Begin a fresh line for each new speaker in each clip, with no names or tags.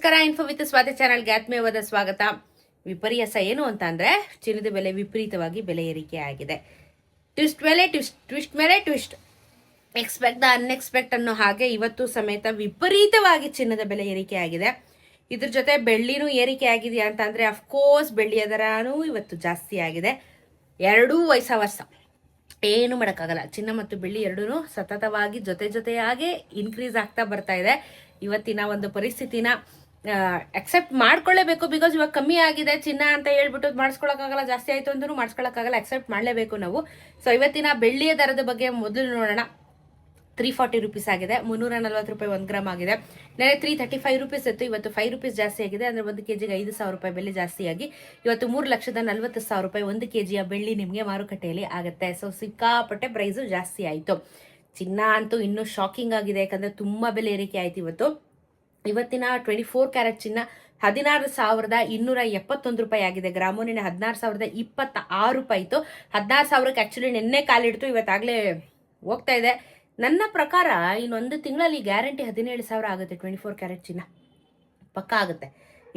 ನಮಸ್ಕಾರ. Info with Swati ಚಾನಲ್ಗೆ ಆತ್ಮೀಯವಾದ ಸ್ವಾಗತ. ವಿಪರ್ಯಾಸ ಏನು ಅಂತ ಅಂದ್ರೆ ಚಿನ್ನದ ಬೆಲೆ ವಿಪರೀತವಾಗಿ ಬೆಲೆ ಏರಿಕೆ ಆಗಿದೆ. ಟ್ವಿಸ್ಟ್ ಮೇಲೆ ಟ್ವಿಸ್ಟ್. ಎಕ್ಸ್ಪೆಕ್ಟ್ ದ ಅನ್ಎಕ್ಸ್ಪೆಕ್ಟ್ ಅನ್ನೋ ಹಾಗೆ ಇವತ್ತು ಸಮೇತ ವಿಪರೀತವಾಗಿ ಚಿನ್ನದ ಬೆಲೆ ಏರಿಕೆ ಆಗಿದೆ. ಇದ್ರ ಜೊತೆ ಬೆಳ್ಳಿನೂ ಏರಿಕೆ ಆಗಿದೆಯಾ ಅಂತ ಅಂದ್ರೆ ಅಫ್ಕೋರ್ಸ್ ಬೆಳ್ಳಿಯ ದರನೂ ಇವತ್ತು ಜಾಸ್ತಿ ಆಗಿದೆ. ಎರಡೂ ವಯಸ್ಸ ಏನು ಮಾಡೋಕ್ಕಾಗಲ್ಲ. ಚಿನ್ನ ಮತ್ತು ಬೆಳ್ಳಿ ಎರಡೂ ಸತತವಾಗಿ ಜೊತೆಯಾಗಿ ಇನ್ಕ್ರೀಸ್ ಆಗ್ತಾ ಬರ್ತಾ ಇದೆ. ಇವತ್ತಿನ ಒಂದು ಪರಿಸ್ಥಿತಿನ ಅಕ್ಸೆಪ್ಟ್ ಮಾಡ್ಕೊಳ್ಳೇಬೇಕು. ಬಿಕಾಸ್ ಇವಾಗ ಕಮ್ಮಿ ಆಗಿದೆ ಚಿನ್ನ ಅಂತ ಹೇಳ್ಬಿಟ್ಟು ಮಾಡಿಸ್ಕೊಳಕ್ಕಾಗಲ್ಲ. ಜಾಸ್ತಿ ಆಯಿತು ಅಂದ್ರೂ ಮಾಡಿಸ್ಕೊಳಕ್ಕಾಗಲ್ಲ, ಅಕ್ಸೆಪ್ಟ್ ಮಾಡಲೇಬೇಕು ನಾವು. ಸೊ ಇವತ್ತಿನ ಬೆಳ್ಳಿಯ ದರದ ಬಗ್ಗೆ ಮೊದಲು ನೋಡೋಣ. 340 ರೂಪೀಸ್ ಆಗಿದೆ. 340 ರೂಪಾಯಿ 1 ಗ್ರಾಮ್ ಆಗಿದೆ. ನೆನೆ 335 ರೂಪೀಸ್ ಇತ್ತು, ಇವತ್ತು 5 ರೂಪೀಸ್ ಜಾಸ್ತಿ ಆಗಿದೆ. ಅಂದರೆ 1 kgಗೆ 5,000 ರೂಪಾಯಿ ಬೆಲೆ ಜಾಸ್ತಿಯಾಗಿ ಇವತ್ತು 3,40,000 ರೂಪಾಯಿ 1 kgಯ ಬೆಳ್ಳಿ ನಿಮಗೆ ಮಾರುಕಟ್ಟೆಯಲ್ಲಿ ಆಗುತ್ತೆ. ಸೊ ಸಿಕ್ಕಾಪಟ್ಟೆ ಪ್ರೈಸು ಜಾಸ್ತಿ ಆಯಿತು. ಚಿನ್ನ ಅಂತೂ ಇನ್ನೂ ಶಾಕಿಂಗ್ ಆಗಿದೆ, ಯಾಕಂದರೆ ತುಂಬ ಬೆಲೆ ಏರಿಕೆ ಆಯಿತು ಇವತ್ತಿನ 24 ಕ್ಯಾರೆಟ್ ಚಿನ್ನ 16,271 ರೂಪಾಯಿ ಆಗಿದೆ. ಗ್ರಾಮು ನಿನ್ನೆ 16,026 ರೂಪಾಯಿ ಇತ್ತು. 16,000ಕ್ಕೆ ಆ್ಯಕ್ಚುಲಿ ನಿನ್ನೆ ಕಾಲಿಡ್ತು, ಇವತ್ತಾಗಲೇ ಹೋಗ್ತಾ ಇದೆ. ನನ್ನ ಪ್ರಕಾರ ಇನ್ನೊಂದು ತಿಂಗಳಲ್ಲಿ ಗ್ಯಾರಂಟಿ 17,000 ಆಗುತ್ತೆ. 24 ಕ್ಯಾರೆಟ್ ಚಿನ್ನ ಪಕ್ಕ ಆಗುತ್ತೆ.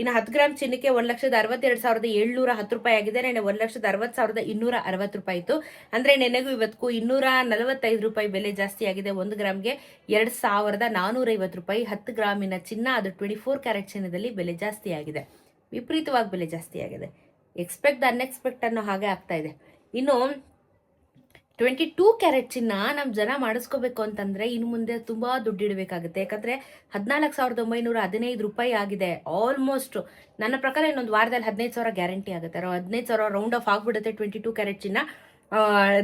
ಇನ್ನು 10 ಗ್ರಾಮ್ ಚಿನ್ನಕ್ಕೆ 1,62,710 ರೂಪಾಯಿ ಆಗಿದೆ. ನೆನೆ 1,60,260 ರೂಪಾಯಿ ಇತ್ತು. ಅಂದರೆ ನೆನೆಗೂ ಇವತ್ತಿಗೂ 245 ರೂಪಾಯಿ ಬೆಲೆ ಜಾಸ್ತಿ ಆಗಿದೆ. 1 ಗ್ರಾಮ್ಗೆ 2,450 ರೂಪಾಯಿ. 10 ಗ್ರಾಮಿನ ಚಿನ್ನ ಅದು 24 ಕ್ಯಾರೆಟ್ ಚಿನ್ನದಲ್ಲಿ ಬೆಲೆ ಜಾಸ್ತಿ ಆಗಿದೆ. ವಿಪರೀತವಾಗಿ ಬೆಲೆ ಜಾಸ್ತಿ ಆಗಿದೆ. ಎಕ್ಸ್ಪೆಕ್ಟ್ ದ ಅನ್ಎಕ್ಸ್ಪೆಕ್ಟ್ ಅನ್ನೋ ಹಾಗೆ ಆಗ್ತಾ ಇದೆ. ಇನ್ನು 22 ಕ್ಯಾರೆಟ್ ಚಿನ್ನ ನಮ್ಮ ಜನ ಮಾಡಿಸ್ಕೋಬೇಕು ಅಂತಂದರೆ ಇನ್ನು ಮುಂದೆ ತುಂಬ ದುಡ್ಡು ಇಡಬೇಕಾಗುತ್ತೆ. ಯಾಕಂದರೆ 14,915 ರೂಪಾಯಿ ಆಗಿದೆ. ಆಲ್ಮೋಸ್ಟ್ ನನ್ನ ಪ್ರಕಾರ ಇನ್ನೊಂದು ವಾರದಲ್ಲಿ 15,000 ಗ್ಯಾರಂಟಿ ಆಗುತ್ತೆ. 15,000 ರೌಂಡ್ ಆಫ್ ಆಗಿಬಿಡುತ್ತೆ 22 ಕ್ಯಾರೆಟ್ ಚಿನ್ನ.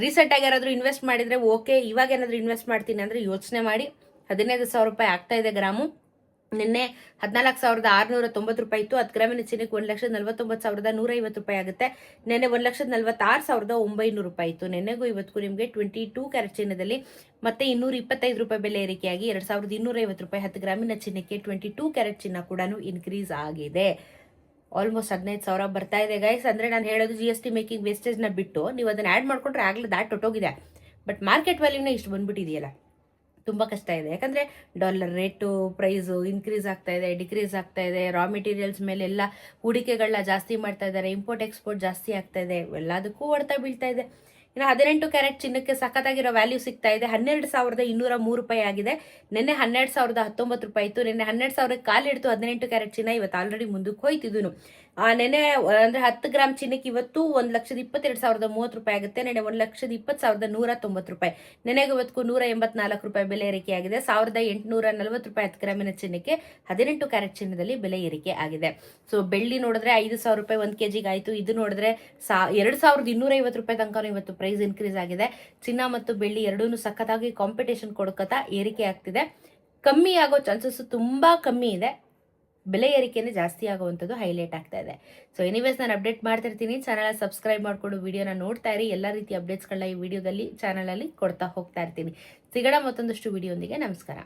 ರೀಸೆಂಟಾಗಿ ಯಾರಾದರೂ ಇನ್ವೆಸ್ಟ್ ಮಾಡಿದರೆ ಓಕೆ, ಇವಾಗ ಏನಾದರೂ ಇನ್ವೆಸ್ಟ್ ಮಾಡ್ತೀನಿ ಅಂದರೆ ಯೋಚನೆ ಮಾಡಿ. 15,000 ರೂಪಾಯಿ ಆಗ್ತಾ ಇದೆ ಗ್ರಾಮು. ನಿನ್ನೆ 14,690 ರೂಪಾಯಿ ಇತ್ತು. 10 ಗ್ರಾಮಿನ ಚಿನ್ನಕ್ಕೆ 1,49,150 ರೂಪಾಯಿ ಆಗುತ್ತೆ. ನಿನ್ನೆ 1,46,900 ರೂಪಾಯಿ ಇತ್ತು. ನಿನ್ನೆಗೂ ಇವತ್ತಿಗೂ ನಿಮಗೆ 22 ಕ್ಯಾರೆಟ್ ಚಿನ್ನದಲ್ಲಿ ಮತ್ತೆ 225 ರೂಪಾಯಿ ಬೆಲೆ ಏರಿಕೆಯಾಗಿ 2,250 ರೂಪಾಯಿ 10 ಗ್ರಾಮಿನ ಚಿನ್ನಕ್ಕೆ 22 ಕ್ಯಾರೆಟ್ ಚಿನ್ನ ಕೂಡ ಇನ್ಕ್ರೀಸ್ ಆಗಿದೆ. ಆಲ್ಮೋಸ್ಟ್ 15,000 ಬರ್ತಾ ಇದೆ ಗೈಸ್. ಅಂದರೆ ನಾನು ಹೇಳೋದು GST ಮೇಕಿಂಗ್ ವೇಸ್ಟೇಜ್ನ ಬಿಟ್ಟು ನೀವು ಅದನ್ನು ಆ್ಯಡ್ ಮಾಡ್ಕೊಂಡ್ರೆ ಆಗಲೇ ಹೊಟ್ಟೋಗಿದೆ. ಬಟ್ ಮಾರ್ಕೆಟ್ ವ್ಯಾಲ್ಯೂನೇ ಇಷ್ಟು ಬಂದ್ಬಿಟ್ಟಿದೆಯಲ್ಲ, ತುಂಬ ಕಷ್ಟ ಇದೆ. ಯಾಕಂದರೆ ಡಾಲರ್ ರೇಟು ಪ್ರೈಸು ಇನ್ಕ್ರೀಸ್ ಆಗ್ತಾ ಇದೆ, ಡಿಕ್ರೀಸ್ ಆಗ್ತಾ ಇದೆ. ರಾ ಮೆಟೀರಿಯಲ್ಸ್ ಮೇಲೆಲ್ಲ ಹೂಡಿಕೆಗಳನ್ನ ಜಾಸ್ತಿ ಮಾಡ್ತಾ ಇದ್ದಾರೆ. ಇಂಪೋರ್ಟ್ ಎಕ್ಸ್ಪೋರ್ಟ್ ಜಾಸ್ತಿ ಆಗ್ತಾ ಇದೆ. ಎಲ್ಲದಕ್ಕೂ ಹೊಡ್ತಾ ಬೀಳ್ತಾ ಇದೆ. ಇನ್ನು 18 ಕ್ಯಾರೆಟ್ ಚಿನ್ನಕ್ಕೆ ಸಖತ್ತಾಗಿರೋ ವ್ಯಾಲ್ಯೂ ಸಿಗ್ತಾ ಇದೆ. 12,203 ರೂಪಾಯಿ ಆಗಿದೆ. ನಿನ್ನೆ 12,019 ರೂಪಾಯಿ ಇತ್ತು. ನಿನ್ನೆ 12,000ಕ್ಕೆ ಕಾಲಿಡ್ತು 18 ಕ್ಯಾರೆಟ್ ಚಿನ್ನ. ಇವತ್ತು ಆಲ್ರೆಡಿ ಮುಂದಕ್ಕೆ ಹೋಯ್ತಿದ್ದು. ನೆನೆ ಅಂದರೆ 10 ಗ್ರಾಮ್ ಚಿನ್ನಕ್ಕೆ ಇವತ್ತು 1,22,030 ರೂಪಾಯಿ ಆಗುತ್ತೆ. ನೆನೆ 1,20,190 ರೂಪಾಯಿ. ನೆನೆಗೆ ಇವತ್ತು 184 ರೂಪಾಯಿ ಬೆಲೆ ಏರಿಕೆ ಆಗಿದೆ. 1,840 ರೂಪಾಯಿ 10 ಗ್ರಾಮಿನ ಚಿನ್ನಕ್ಕೆ 18 ಕ್ಯಾರೆಟ್ ಚಿನ್ನದಲ್ಲಿ ಬೆಲೆ ಏರಿಕೆ ಆಗಿದೆ. ಸೊ ಬೆಳ್ಳಿ ನೋಡಿದ್ರೆ 5,000 ರೂಪಾಯಿ 1 kgಗೆ ಆಯಿತು. ಇದು ನೋಡಿದ್ರೆ 2,250 ರೂಪಾಯಿ ತನಕ ಇವತ್ತು ಪ್ರೈಸ್ ಇನ್ಕ್ರೀಸ್ ಆಗಿದೆ. ಚಿನ್ನ ಮತ್ತು ಬೆಳ್ಳಿ ಎರಡೂ ಸಖತ್ತಾಗಿ ಕಾಂಪಿಟೇಷನ್ ಕೊಡ್ಕೊತಾ ಏರಿಕೆ ಆಗ್ತಿದೆ. ಕಮ್ಮಿ ಆಗೋ ಚಾನ್ಸಸ್ ತುಂಬ ಕಮ್ಮಿ ಇದೆ. ಬೆಲೆ ಏರಿಕೆನೇ ಜಾಸ್ತಿ ಆಗುವಂಥದ್ದು ಹೈಲೈಟ್ ಆಗ್ತಾ ಇದೆ. ಸೊ ಎನಿವೇಸ್ ನಾನು ಅಪ್ಡೇಟ್ ಮಾಡ್ತಿರ್ತೀನಿ. ಚಾನಲ್ ಸಬ್ಸ್ಕ್ರೈಬ್ ಮಾಡಿಕೊಂಡು ವಿಡಿಯೋನ ನೋಡ್ತಾ ಇರಿ. ಎಲ್ಲ ರೀತಿಯ ಅಪ್ಡೇಟ್ಸ್ಗಳನ್ನ ಈ ವಿಡಿಯೋದಲ್ಲಿ ಚಾನಲಲ್ಲಿ ಕೊಡ್ತಾ ಹೋಗ್ತಾ ಇರ್ತೀನಿ. ಸಿಗೋಣ ಮತ್ತೊಂದಷ್ಟು ವಿಡಿಯೋಂದಿಗೆ. ನಮಸ್ಕಾರ.